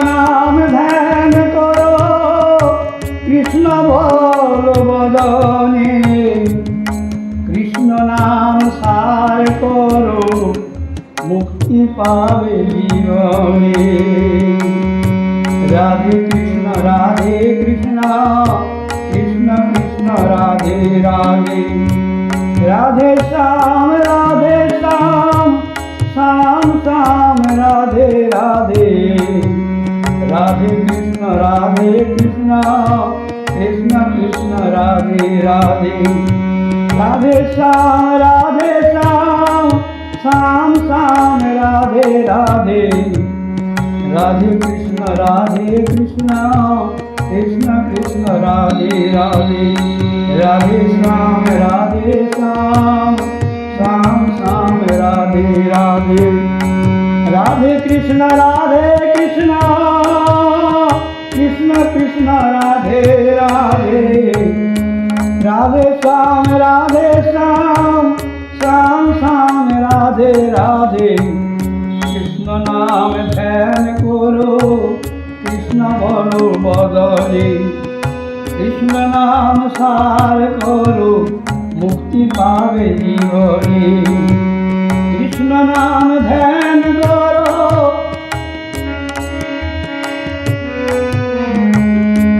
নাম ধ্যান করো কৃষ্ণ বল বদনে, কৃষ্ণ নাম সার করো মুক্তি পাবে জীবনে। রাধে কৃষ্ণ কৃষ্ণ কৃষ্ণ রাধে রাধে, রাধে শ্যাম শ্যাম শ্যাম রাধে রাধে, রাধে কৃষ্ণ কৃষ্ণ কৃষ্ণ রাধে রাধে, রাধে শ্যাম শ্যাম শ্যাম রাধে রাধে, রাধে কৃষ্ণ কৃষ্ণ কৃষ্ণ রাধে রাধে, রাধে শ্যাম শ্যাম শ্যাম রাধে রাধে, রাধে কৃষ্ণ কৃষ্ণ কৃষ্ণ রাধে রাধে, রাধে শ্যাম শ্যাম শ্যাম রাধে রাধে। কৃষ্ণ নাম ধ্যান করো কৃষ্ণ বলো বদলে, কৃষ্ণ নাম সার করো মুক্তি পাবে জীবনে। কৃষ্ণ নাম ধ্যান করো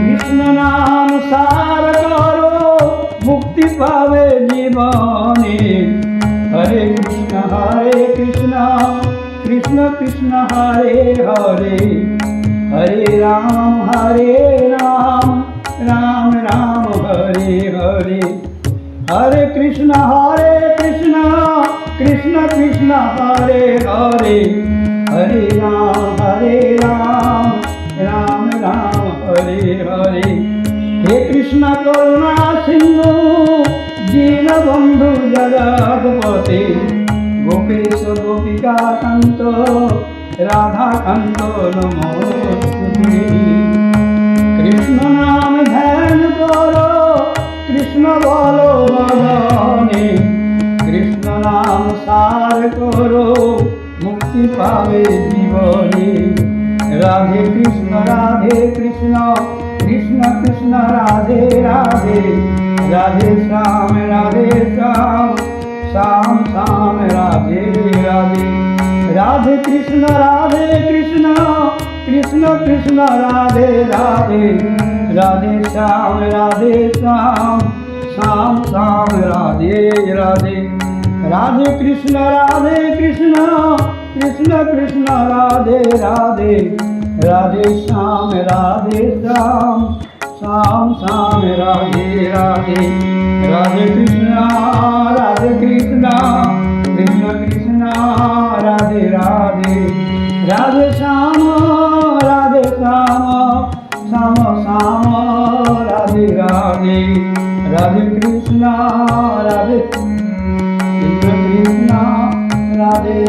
কৃষ্ণ নাম সার করো মুক্তি পাবে জীবনে। হরে কৃষ্ণ কৃষ্ণ কৃষ্ণ হরে হরে, হরে রাম রাম রাম হরে হরে, হরে কৃষ্ণ কৃষ্ণ কৃষ্ণ হরে হরে, হরে রাম রাম রাম হরে হরে। হে কৃষ্ণ করুণা সিন্ধু দীনবন্ধু জগৎপতে, গোপেশ গোপিকা কান্ত রাধা কান্ত নমস্তুতে। কৃষ্ণ নাম ধ্যান করো কৃষ্ণ বলো বদনে, কৃষ্ণ নাম সার করো মুক্তি পাবে জীবনে। রাধে কৃষ্ণ কৃষ্ণ কৃষ্ণ রাধে রাধে, রাধে শ্যাম শ্যাম শ্যাম রাধে রাধে, রাধে কৃষ্ণ কৃষ্ণ রাধে রাধে, রাধে শ্যাম শ্যাম শ্যাম রাধে রাধে, রাধে কৃষ্ণ কৃষ্ণ কৃষ্ণ রাধে রাধে, রাধে শ্যাম শ্যাম শ্যাম রাধে রাধে, রাধে কৃষ্ণ কৃষ্ণ কৃষ্ণ রাধে রাধে, রাধে শ্যাম শ্যাম শ্যাম রাধে রাধে, রাধে কৃষ্ণ কৃষ্ণ রাধে